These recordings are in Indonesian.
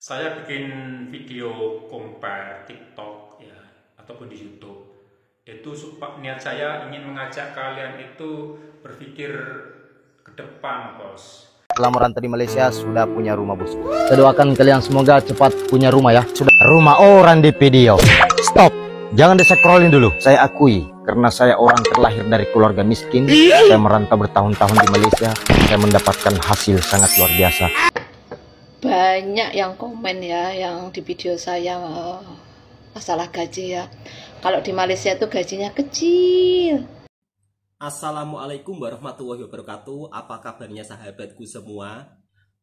Saya bikin video compare TikTok ya ataupun di YouTube. Itu niat saya ingin mengajak kalian itu berpikir ke depan, Bos. Lamaran tadi Malaysia sudah punya rumah, bos. Saya doakan kalian semoga cepat punya rumah ya. Sudah rumah orang di video. Stop. Jangan di-scrollin dulu. Saya akui karena saya orang terlahir dari keluarga miskin. Saya merantau bertahun-tahun di Malaysia. Saya mendapatkan hasil sangat luar biasa. Banyak yang komen ya yang di video saya masalah gaji ya. Kalau di Malaysia itu gajinya kecil. Assalamualaikum warahmatullahi wabarakatuh. Apa kabarnya sahabatku semua?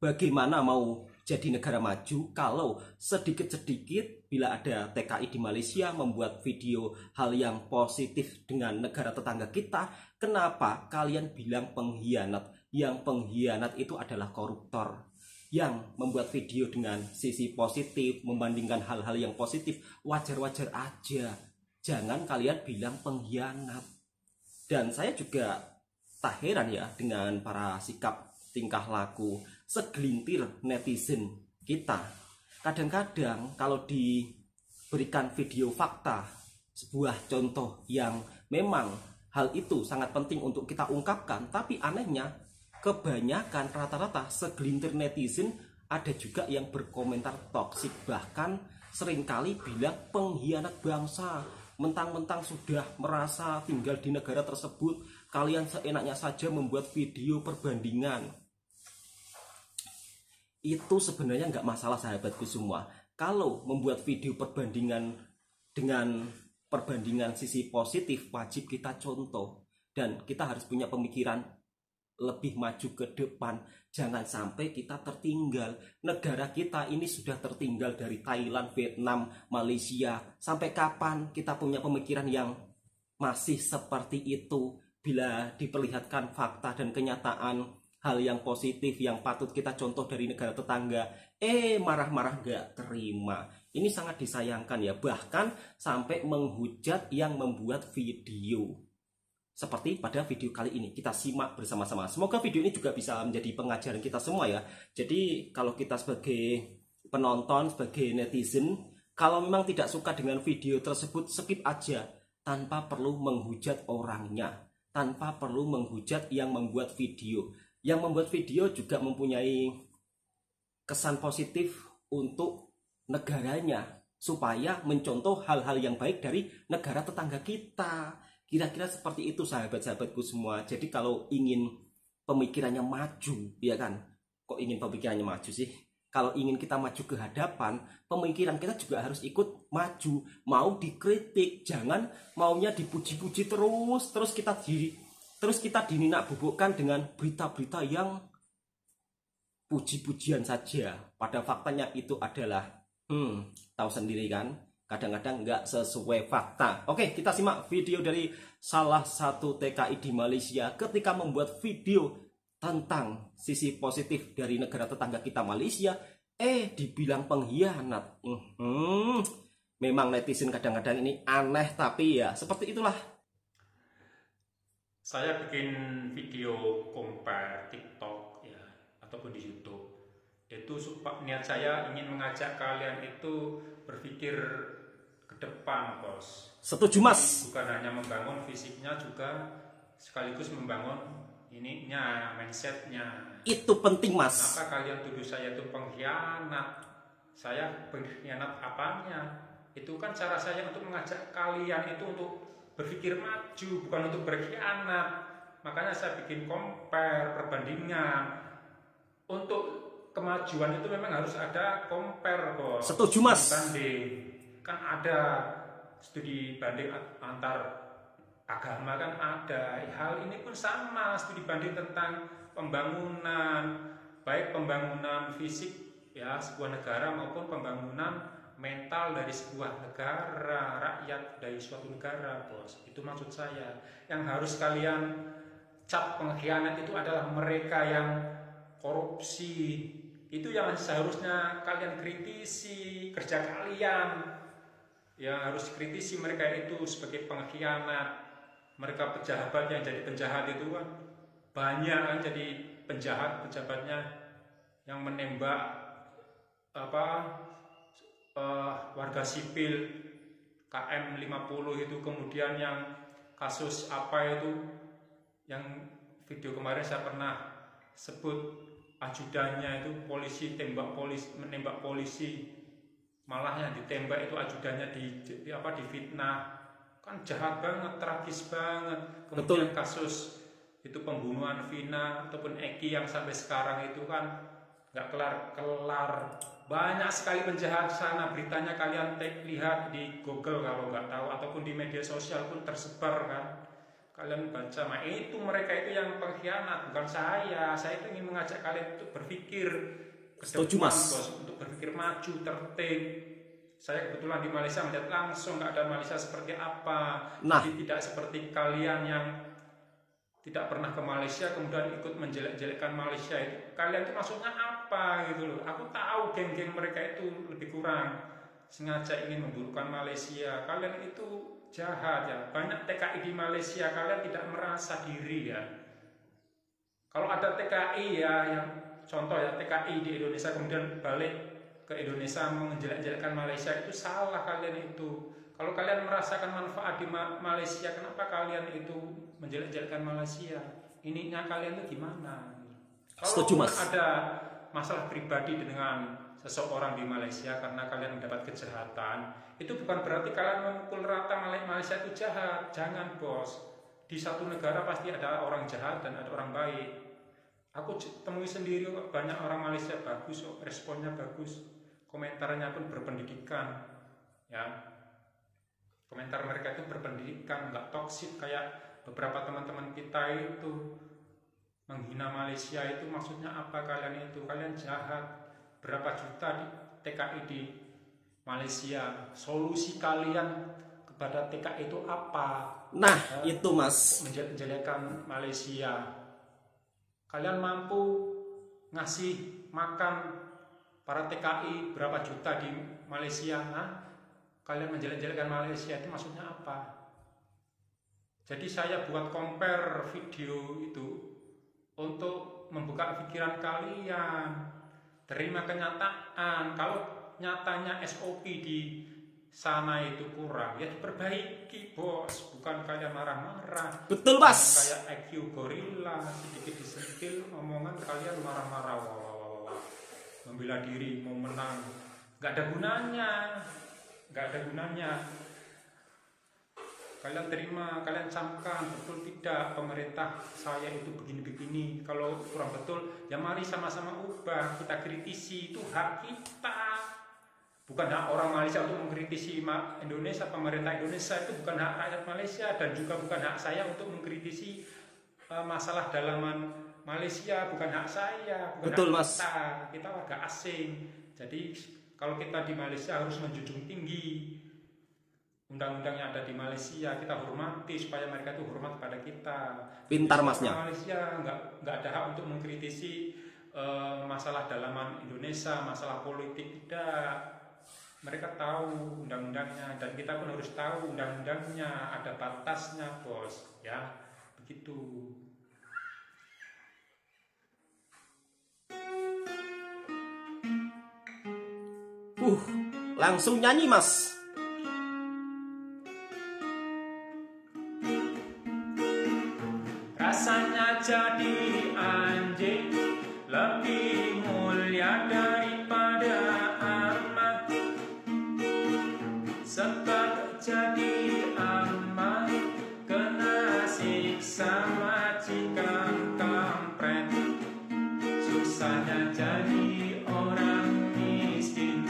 Bagaimana mau jadi negara maju kalau sedikit-sedikit bila ada TKI di Malaysia membuat video hal yang positif dengan negara tetangga kita, kenapa kalian bilang pengkhianat? Yang pengkhianat itu adalah koruptor. Yang membuat video dengan sisi positif, membandingkan hal-hal yang positif, wajar-wajar aja. Jangan kalian bilang pengkhianat. Dan saya juga tak heran ya dengan para sikap tingkah laku segelintir netizen kita. Kadang-kadang kalau diberikan video fakta, sebuah contoh yang memang hal itu sangat penting untuk kita ungkapkan, tapi anehnya kebanyakan rata-rata segelintir netizen ada juga yang berkomentar toksik, bahkan seringkali bilang pengkhianat bangsa. Mentang-mentang sudah merasa tinggal di negara tersebut, kalian seenaknya saja membuat video perbandingan. Itu sebenarnya nggak masalah sahabatku semua. Kalau membuat video perbandingan dengan perbandingan sisi positif, wajib kita contoh. Dan kita harus punya pemikiran lebih maju ke depan. Jangan sampai kita tertinggal. Negara kita ini sudah tertinggal dari Thailand, Vietnam, Malaysia. Sampai kapan kita punya pemikiran yang masih seperti itu? Bila diperlihatkan fakta dan kenyataan hal yang positif yang patut kita contoh dari negara tetangga, marah-marah gak terima. Ini sangat disayangkan ya. Bahkan sampai menghujat yang membuat video. Seperti pada video kali ini, kita simak bersama-sama. Semoga video ini juga bisa menjadi pengajaran kita semua ya. Jadi kalau kita sebagai penonton, sebagai netizen, kalau memang tidak suka dengan video tersebut, skip aja. Tanpa perlu menghujat orangnya. Tanpa perlu menghujat yang membuat video. Yang membuat video juga mempunyai kesan positif untuk negaranya. Supaya mencontoh hal-hal yang baik dari negara tetangga kita. Kira-kira seperti itu sahabat-sahabatku semua. Jadi kalau ingin pemikirannya maju, ya kan? Kok ingin pemikirannya maju sih? Kalau ingin kita maju ke hadapan, pemikiran kita juga harus ikut maju. Mau dikritik, jangan maunya dipuji-puji terus kita dininak bubukkan dengan berita-berita yang puji-pujian saja. Pada faktanya itu adalah tahu sendiri kan? Kadang-kadang nggak sesuai fakta. Oke, kita simak video dari salah satu TKI di Malaysia ketika membuat video tentang sisi positif dari negara tetangga kita Malaysia. Dibilang pengkhianat. Memang netizen kadang-kadang ini aneh, tapi ya seperti itulah. Saya bikin video compare TikTok ya ataupun di YouTube. Itu niat saya ingin mengajak kalian itu berpikir ke depan, Bos. Setuju, Mas. Bukan hanya membangun fisiknya, juga sekaligus membangun mindsetnya. Itu penting, Mas. Kenapa kalian tuduh saya itu pengkhianat? Saya pengkhianat apanya? Itu kan cara saya untuk mengajak kalian itu untuk berpikir maju, bukan untuk berkhianat. Makanya saya bikin compare, perbandingan. Untuk kemajuan itu memang harus ada compare, Bos. Setuju, Mas. Banding. Kan ada studi banding antar agama, kan ada. Hal ini pun sama, studi banding tentang pembangunan, baik pembangunan fisik ya sebuah negara maupun pembangunan mental dari sebuah negara, rakyat dari suatu negara, Bos. Itu maksud saya. Yang harus kalian cap pengkhianat itu adalah mereka yang korupsi. Itu yang seharusnya kalian kritisi kerja kalian. Yang harus kritisi mereka itu sebagai pengkhianat. Mereka pejabat yang jadi penjahat itu kan banyak kan, jadi penjahat pejabatnya yang menembak apa warga sipil KM 50 itu, kemudian yang kasus apa itu yang video kemarin saya pernah sebut, ajudannya itu polisi menembak polisi, malah yang ditembak itu ajudannya difitnah, kan jahat banget, tragis banget. Kemudian kasus itu pembunuhan Vina ataupun Eki yang sampai sekarang itu kan nggak kelar-kelar, banyak sekali penjahat sana, beritanya kalian lihat di Google kalau nggak tahu, ataupun di media sosial pun tersebar kan, kalian baca. Nah itu mereka itu yang pengkhianat, bukan saya itu ingin mengajak kalian untuk berpikir ke depan, bos, untuk berpikir maju, tertib. Saya kebetulan di Malaysia melihat langsung keadaan Malaysia seperti apa. Jadi tidak seperti kalian yang tidak pernah ke Malaysia kemudian ikut menjelek-jelekkan Malaysia itu. Kalian itu maksudnya apa gitu loh. Aku tahu geng-geng mereka itu lebih kurang sengaja ingin memburukkan Malaysia. Kalian itu jahat ya. Banyak TKI di Malaysia, kalian tidak merasa diri ya. Kalau ada TKI ya, yang contoh ya, TKI di Indonesia kemudian balik ke Indonesia menjelek-jelekkan Malaysia, itu salah kalian itu. Kalau kalian merasakan manfaat di Malaysia, kenapa kalian itu menjelek-jelekkan Malaysia? Ininya kalian itu gimana? Kalau ada masalah pribadi dengan seseorang di Malaysia karena kalian mendapat kejahatan, itu bukan berarti kalian memukul rata Malaysia itu jahat. Jangan bos. Di satu negara pasti ada orang jahat dan ada orang baik. Aku temui sendiri kok, banyak orang Malaysia bagus, responnya bagus, komentarnya pun berpendidikan, ya. Komentar mereka itu berpendidikan, nggak toksik kayak beberapa teman-teman kita itu menghina Malaysia. Itu maksudnya apa kalian itu? Kalian jahat. Berapa juta di TKI di Malaysia? Solusi kalian kepada TKI itu apa? Nah, itu mas, menjelek-jelekan Malaysia. Kalian mampu ngasih makan para TKI berapa juta di Malaysia? Nah, kalian menjelek-jelekan Malaysia itu maksudnya apa? Jadi saya buat compare video itu untuk membuka pikiran kalian. Terima kenyataan. Kalau nyatanya SOP di sana itu kurang, ya diperbaiki bos. Bukan kalian marah-marah. Betul mas. Kayak IQ gorila, sedikit disentil omongan kalian marah-marah. Wah. Membela diri, mau menang, nggak ada gunanya. Nggak ada gunanya. Kalian terima, kalian camkan, betul tidak pemerintah saya itu begini-begini. Kalau kurang betul, ya mari sama-sama ubah. Kita kritisi, itu hak kita. Bukan hak orang Malaysia untuk mengkritisi Indonesia, pemerintah Indonesia. Itu bukan hak rakyat Malaysia, dan juga bukan hak saya untuk mengkritisi masalah dalaman Malaysia. Bukan hak saya, bukan betul, hak mas. Kita warga asing. Jadi kalau kita di Malaysia harus menjunjung tinggi undang-undang yang ada di Malaysia, kita hormati supaya mereka itu hormat kepada kita. Pintar masnya. Malaysia nggak ada hak untuk mengkritisi masalah dalaman Indonesia, masalah politik, tidak. Mereka tahu undang-undangnya, dan kita pun harus tahu undang-undangnya, ada batasnya bos, ya begitu. Langsung nyanyi mas. Rasanya jadi anjing lebih mulia daripada amat. Sebab jadi amat kena siksa majikan kampret. Susahnya jadi orang miskin,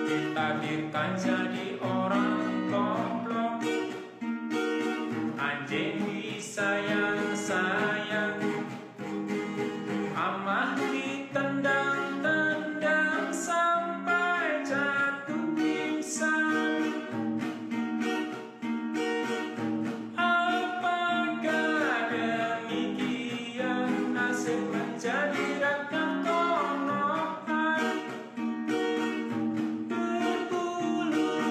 ditakdirkan jadi orang goblok. Anjing disayang-sayang, amah ditendang-tendang sampai jatuh pingsan. Apakah demikian nasib menjadi rakyat konohan? Berbulu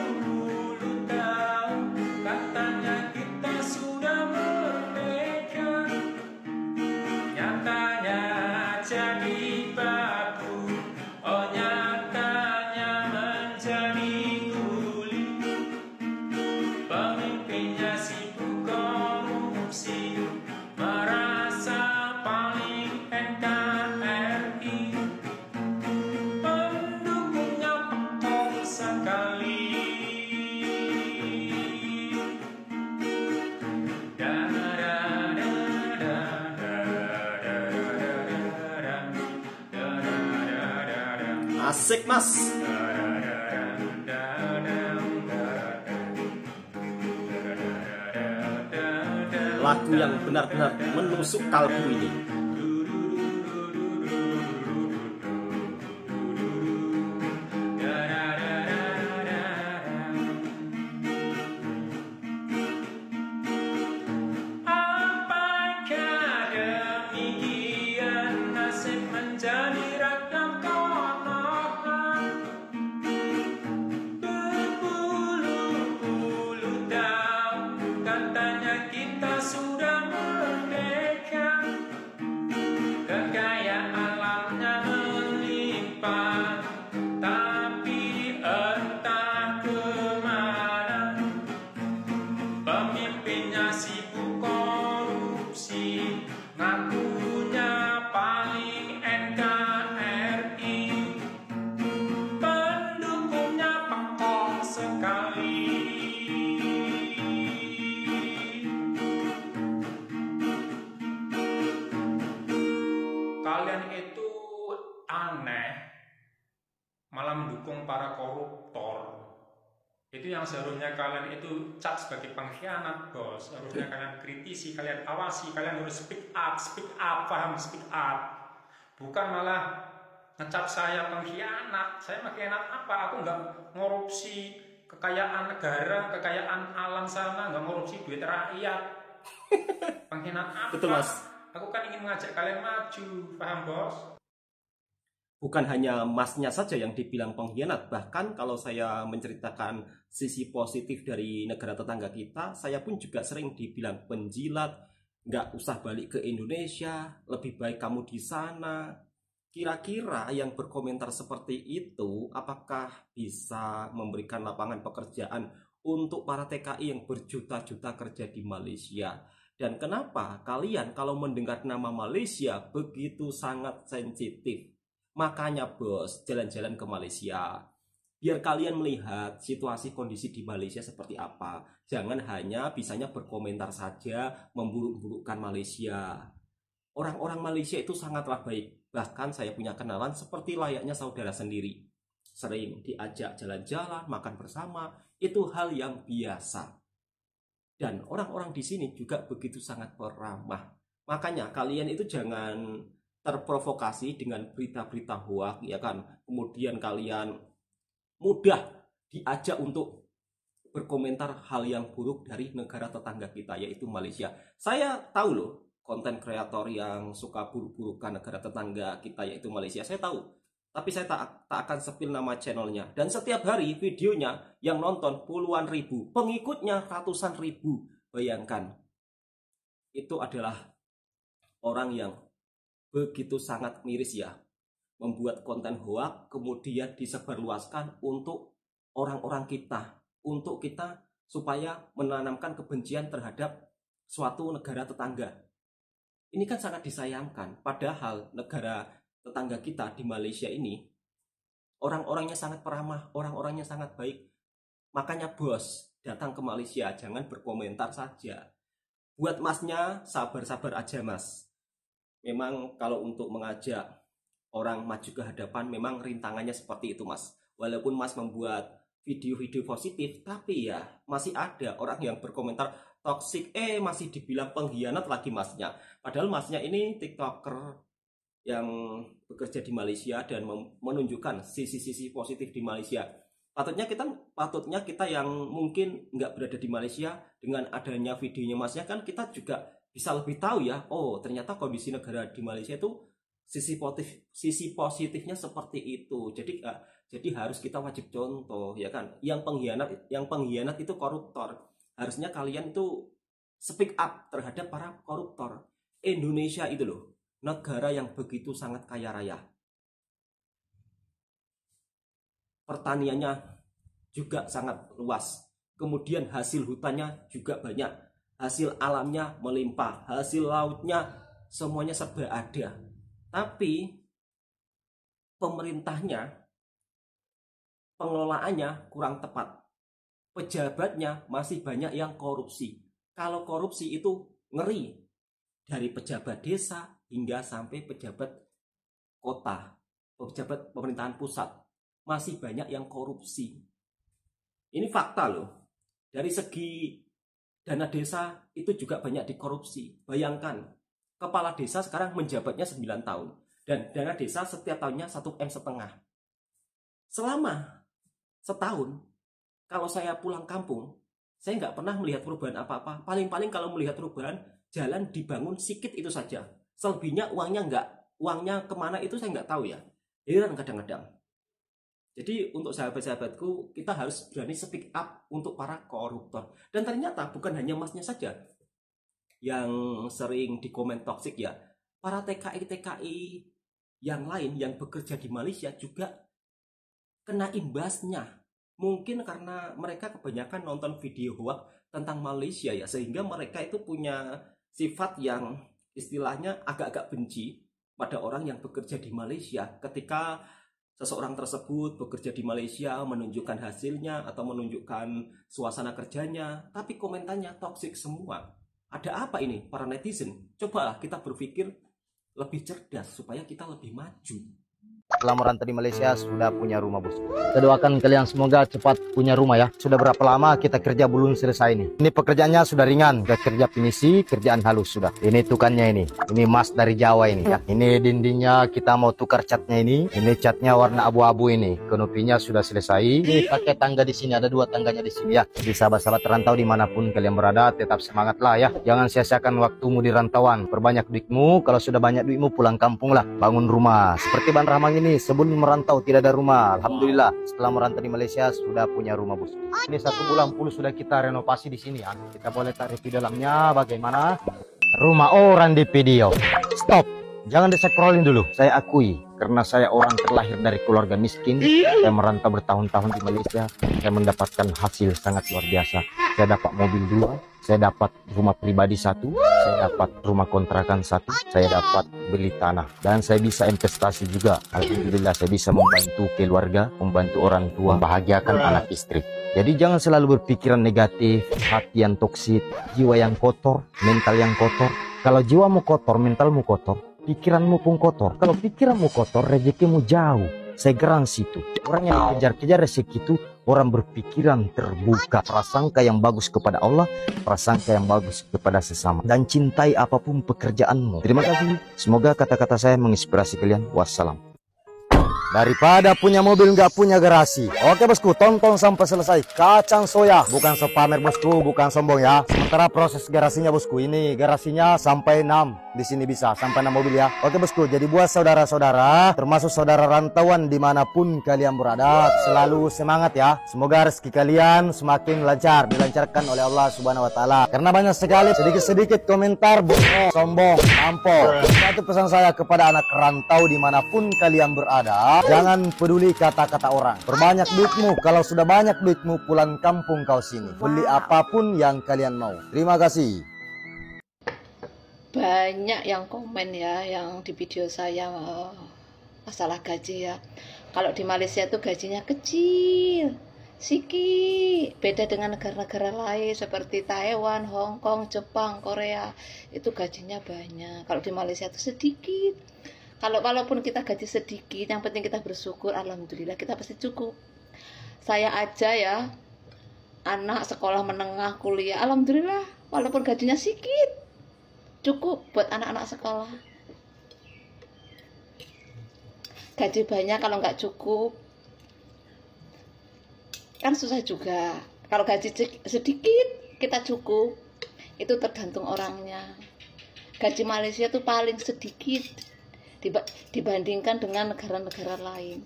Asik mas. Lagu yang benar-benar menusuk kalbu ini. Apakah demikian nasib menjadi rakyat konoha, berpuluh-puluh tahun katanya kita sudah merdeka, kekayaan alamnya melimpah, tapi entah kemana pemimpinnya sibuk korupsi, ngakunya paling NKRI, pendukungnya pekok sekali. Kalian itu aneh, malah mendukung para koruptor. Itu yang seharusnya kalian itu cap sebagai pengkhianat, bos. Harusnya kalian kritisi, kalian awasi, kalian harus speak up, paham, speak up. Bukan malah ngecap saya pengkhianat. Saya pengkhianat apa? Aku nggak ngorupsi kekayaan negara, kekayaan alam sana, nggak ngorupsi duit rakyat. Pengkhianat apa? Betul mas. Aku kan ingin mengajak kalian maju, paham bos? Bukan hanya masnya saja yang dibilang pengkhianat, bahkan kalau saya menceritakan sisi positif dari negara tetangga kita, saya pun juga sering dibilang penjilat, nggak usah balik ke Indonesia, lebih baik kamu di sana. Kira-kira yang berkomentar seperti itu, apakah bisa memberikan lapangan pekerjaan untuk para TKI yang berjuta-juta kerja di Malaysia? Dan kenapa kalian kalau mendengar nama Malaysia begitu sangat sensitif? Makanya bos, jalan-jalan ke Malaysia. Biar kalian melihat situasi kondisi di Malaysia seperti apa. Jangan hanya bisanya berkomentar saja, memburuk-burukkan Malaysia. Orang-orang Malaysia itu sangatlah baik. Bahkan saya punya kenalan seperti layaknya saudara sendiri. Sering diajak jalan-jalan, makan bersama. Itu hal yang biasa. Dan orang-orang di sini juga begitu sangat ramah. Makanya kalian itu jangan terprovokasi dengan berita-berita hoak, ya kan? Kemudian kalian mudah diajak untuk berkomentar hal yang buruk dari negara tetangga kita, yaitu Malaysia. Saya tahu loh, konten kreator yang suka buruk-burukan negara tetangga kita, yaitu Malaysia. Saya tahu, tapi saya tak akan sepil nama channelnya. Dan setiap hari videonya yang nonton puluhan ribu, pengikutnya ratusan ribu. Bayangkan, itu adalah orang yang begitu sangat miris ya, membuat konten hoak kemudian disebarluaskan untuk orang-orang kita, untuk kita supaya menanamkan kebencian terhadap suatu negara tetangga. Ini kan sangat disayangkan, padahal negara tetangga kita di Malaysia ini orang-orangnya sangat peramah, orang-orangnya sangat baik. Makanya bos, datang ke Malaysia jangan berkomentar saja. Buat masnya sabar-sabar aja mas. Memang kalau untuk mengajak orang maju ke hadapan memang rintangannya seperti itu mas. Walaupun mas membuat video-video positif, tapi ya masih ada orang yang berkomentar toksik, masih dibilang pengkhianat lagi masnya. Padahal masnya ini TikToker yang bekerja di Malaysia dan menunjukkan sisi-sisi positif di Malaysia. Patutnya kita yang mungkin nggak berada di Malaysia, dengan adanya videonya masnya kan kita juga bisa lebih tahu ya, oh ternyata kondisi negara di Malaysia itu sisi positifnya seperti itu. Jadi harus kita wajib contoh ya kan. Yang pengkhianat itu koruptor. Harusnya kalian itu speak up terhadap para koruptor. Indonesia itu loh, negara yang begitu sangat kaya raya. Pertaniannya juga sangat luas. Kemudian hasil hutannya juga banyak. Hasil alamnya melimpah, hasil lautnya semuanya serba ada. Tapi pemerintahnya, pengelolaannya kurang tepat. Pejabatnya masih banyak yang korupsi. Kalau korupsi itu ngeri. Dari pejabat desa hingga sampai pejabat kota. pejabat pemerintahan pusat masih banyak yang korupsi. Ini fakta loh. Dari segi dana desa itu juga banyak dikorupsi. Bayangkan, kepala desa sekarang menjabatnya 9 tahun. Dan dana desa setiap tahunnya 1,5 M. Selama setahun, kalau saya pulang kampung, saya nggak pernah melihat perubahan apa-apa. Paling-paling kalau melihat perubahan, jalan dibangun sedikit itu saja. Selebihnya uangnya kemana itu saya nggak tahu ya. Heran kadang-kadang. Jadi untuk sahabat-sahabatku, kita harus berani speak up untuk para koruptor. Dan ternyata bukan hanya masnya saja yang sering dikomen toksik ya. Para TKI-TKI yang lain yang bekerja di Malaysia juga kena imbasnya. Mungkin karena mereka kebanyakan nonton video hoax tentang Malaysia ya. Sehingga mereka itu punya sifat yang istilahnya agak-agak benci pada orang yang bekerja di Malaysia. Ketika seseorang tersebut bekerja di Malaysia, menunjukkan hasilnya atau menunjukkan suasana kerjanya, tapi komentarnya toksik semua. Ada apa ini para netizen? Cobalah kita berpikir lebih cerdas supaya kita lebih maju. Setelah merantau di Malaysia sudah punya rumah bos. Saya doakan kalian semoga cepat punya rumah ya. Sudah berapa lama kita kerja belum selesai ini. Ini pekerjaannya sudah ringan. Kita kerja pinisi, kerjaan halus sudah. Ini tukannya ini. Ini emas dari Jawa ini ya. Ini dindingnya kita mau tukar catnya ini. Ini catnya warna abu-abu ini. Kenopinya sudah selesai. Ini pakai tangga di sini. Ada 2 tangganya di sini ya. Jadi sahabat-sahabat rantau dimanapun kalian berada, tetap semangatlah ya. Jangan sia-siakan waktumu di rantauan. Perbanyak duitmu. Kalau sudah banyak duitmu pulang kampung lah. Bangun rumah. Seperti Bang Rahman ini sebelum merantau tidak ada rumah. Alhamdulillah setelah merantau di Malaysia sudah punya rumah bos. Ini 1 bulan full sudah kita renovasi di sini ya. Kita boleh tarik di dalamnya bagaimana rumah orang di video. Stop, jangan di-scrollin dulu. Saya akui karena saya orang terlahir dari keluarga miskin. Saya merantau bertahun-tahun di Malaysia. Saya mendapatkan hasil sangat luar biasa. Saya dapat mobil 2, saya dapat rumah pribadi 1, saya dapat rumah kontrakan 1, saya dapat beli tanah, dan saya bisa investasi juga. Alhamdulillah saya bisa membantu keluarga, membantu orang tua, membahagiakan anak istri. Jadi jangan selalu berpikiran negatif, hati yang toksik, jiwa yang kotor, mental yang kotor. Kalau jiwamu kotor, mentalmu kotor, pikiranmu pun kotor. Kalau pikiranmu kotor, rezekimu jauh. Saya garansi itu. Orang yang kejar-kejar rezeki itu orang berpikiran terbuka, prasangka yang bagus kepada Allah, prasangka yang bagus kepada sesama, dan cintai apapun pekerjaanmu. Terima kasih. Semoga kata-kata saya menginspirasi kalian. Wassalam. Daripada punya mobil nggak punya garasi. Oke bosku, tonton sampai selesai. Kacang soya, bukan sepamer bosku, bukan sombong ya. Sementara proses garasinya bosku, ini garasinya sampai 6. Di sini bisa sampai 6 mobil ya. Oke bosku, jadi buat saudara-saudara, termasuk saudara rantauan dimanapun kalian berada, selalu semangat ya. Semoga rezeki kalian semakin lancar, dilancarkan oleh Allah Subhanahu Wa Taala. Karena banyak sekali sedikit-sedikit komentar bohong, sombong, tampol. Satu pesan saya kepada anak rantau dimanapun kalian berada, jangan peduli kata-kata orang. Perbanyak duitmu, kalau sudah banyak duitmu pulang kampung kau sini. Beli apapun yang kalian mau. Terima kasih. Banyak yang komen ya, yang di video saya masalah gaji ya. Kalau di Malaysia tuh gajinya kecil, sikit. Beda dengan negara-negara lain seperti Taiwan, Hong Kong, Jepang, Korea. Itu gajinya banyak. Kalau di Malaysia tuh sedikit. Walaupun kita gaji sedikit, yang penting kita bersyukur. Alhamdulillah kita pasti cukup. Saya aja ya, anak sekolah menengah kuliah, alhamdulillah walaupun gajinya sedikit, cukup buat anak-anak sekolah. Gaji banyak kalau nggak cukup kan susah juga. Kalau gaji sedikit kita cukup, itu tergantung orangnya. Gaji Malaysia tuh paling sedikit dibandingkan dengan negara-negara lain.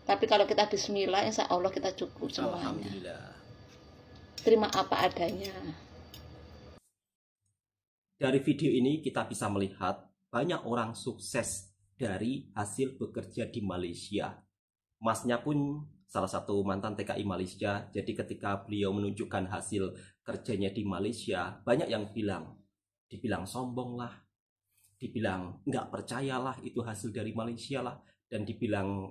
Tapi kalau kita bismillah, insya Allah kita cukup semuanya. Alhamdulillah. Terima apa adanya. Dari video ini kita bisa melihat banyak orang sukses dari hasil bekerja di Malaysia. Masnya pun salah satu mantan TKI Malaysia. Jadi ketika beliau menunjukkan hasil kerjanya di Malaysia, banyak yang dibilang sombong lah, dibilang nggak percayalah itu hasil dari Malaysia lah, dan dibilang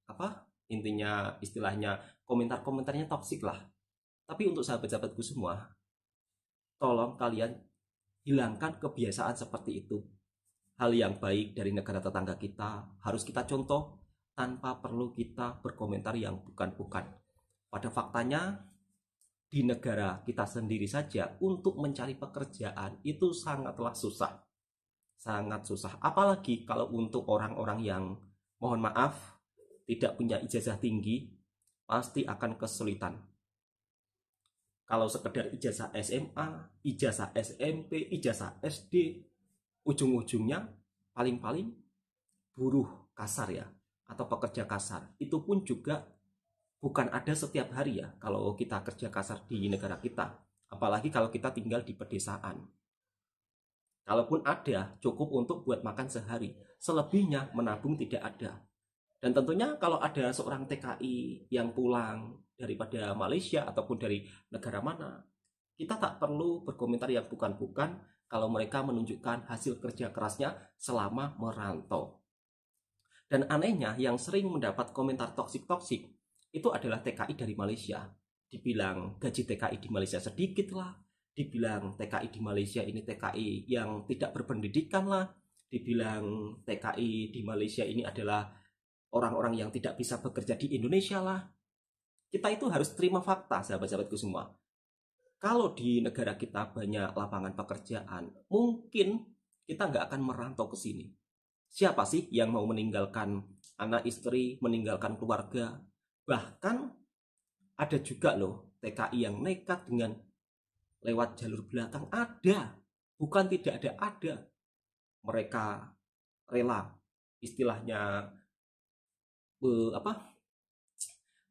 apa, intinya istilahnya komentar-komentarnya toksik lah. Tapi untuk sahabat-sahabatku semua, tolong kalian hilangkan kebiasaan seperti itu. Hal yang baik dari negara tetangga kita harus kita contoh, tanpa perlu kita berkomentar yang bukan-bukan. Pada faktanya, di negara kita sendiri saja untuk mencari pekerjaan itu sangatlah susah. Sangat susah. Apalagi kalau untuk orang-orang yang, mohon maaf, tidak punya ijazah tinggi, pasti akan kesulitan. Kalau sekedar ijazah SMA, ijazah SMP, ijazah SD, ujung-ujungnya paling-paling buruh kasar ya, atau pekerja kasar. Itu pun juga bukan ada setiap hari ya kalau kita kerja kasar di negara kita. Apalagi kalau kita tinggal di pedesaan. Kalaupun ada, cukup untuk buat makan sehari. Selebihnya menabung tidak ada. Dan tentunya kalau ada seorang TKI yang pulang daripada Malaysia ataupun dari negara mana, kita tak perlu berkomentar yang bukan-bukan kalau mereka menunjukkan hasil kerja kerasnya selama merantau. Dan anehnya yang sering mendapat komentar toksik-toksik itu adalah TKI dari Malaysia. Dibilang gaji TKI di Malaysia sedikit lah, dibilang TKI di Malaysia ini TKI yang tidak berpendidikan lah, dibilang TKI di Malaysia ini adalah orang-orang yang tidak bisa bekerja di Indonesia lah. Kita itu harus terima fakta, sahabat-sahabatku semua. Kalau di negara kita banyak lapangan pekerjaan, mungkin kita nggak akan merantau ke sini. Siapa sih yang mau meninggalkan anak istri, meninggalkan keluarga? Bahkan ada juga loh TKI yang nekat dengan lewat jalur belakang. Ada, bukan tidak ada. Mereka rela, istilahnya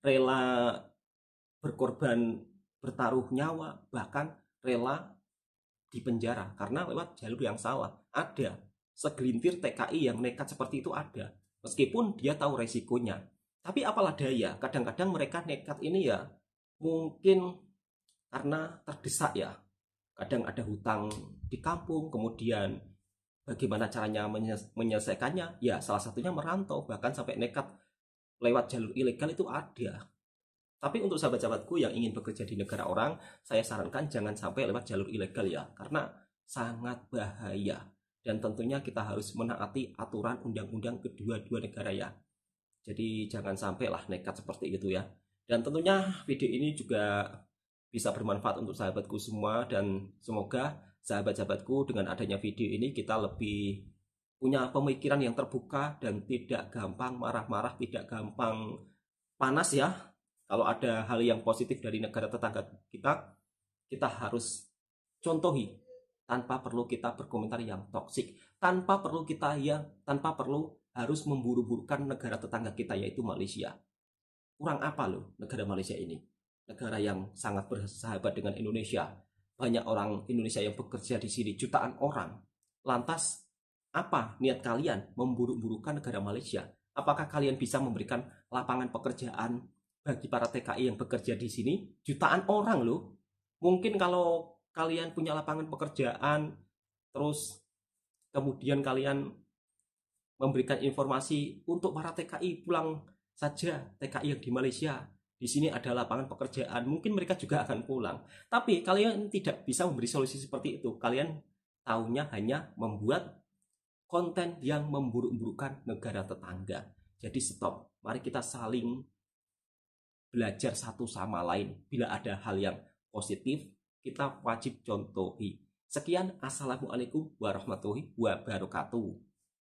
rela berkorban, bertaruh nyawa, bahkan rela di penjara karena lewat jalur yang salah. Ada segelintir TKI yang nekat seperti itu, ada, meskipun dia tahu resikonya. Tapi apalah daya, kadang-kadang mereka nekat ini ya mungkin karena terdesak ya. Kadang ada hutang di kampung, kemudian bagaimana caranya menyelesaikannya? Ya salah satunya merantau, bahkan sampai nekat lewat jalur ilegal itu ada. Tapi untuk sahabat-sahabatku yang ingin bekerja di negara orang, saya sarankan jangan sampai lewat jalur ilegal ya, karena sangat bahaya. Dan tentunya kita harus menaati aturan undang-undang kedua-dua negara ya. Jadi jangan sampailah nekat seperti itu ya. Dan tentunya video ini juga bisa bermanfaat untuk sahabatku semua, dan semoga sahabat-sahabatku dengan adanya video ini kita lebih punya pemikiran yang terbuka dan tidak gampang marah-marah, tidak gampang panas ya. Kalau ada hal yang positif dari negara tetangga kita, kita harus contohi tanpa perlu kita berkomentar yang toksik, tanpa perlu harus memburu-burukan negara tetangga kita yaitu Malaysia. Kurang apa loh negara Malaysia ini? Negara yang sangat bersahabat dengan Indonesia. Banyak orang Indonesia yang bekerja di sini, jutaan orang. Lantas apa niat kalian memburu-burukan negara Malaysia? Apakah kalian bisa memberikan lapangan pekerjaan bagi para TKI yang bekerja di sini? Jutaan orang loh. Mungkin kalau kalian punya lapangan pekerjaan, terus kemudian kalian memberikan informasi untuk para TKI pulang saja, TKI yang di Malaysia, di sini ada lapangan pekerjaan, mungkin mereka juga akan pulang. Tapi kalian tidak bisa memberi solusi seperti itu. Kalian taunya hanya membuat konten yang memburuk-burukkan negara tetangga. Jadi stop. Mari kita saling belajar satu sama lain. Bila ada hal yang positif, kita wajib contohi. Sekian, assalamualaikum warahmatullahi wabarakatuh.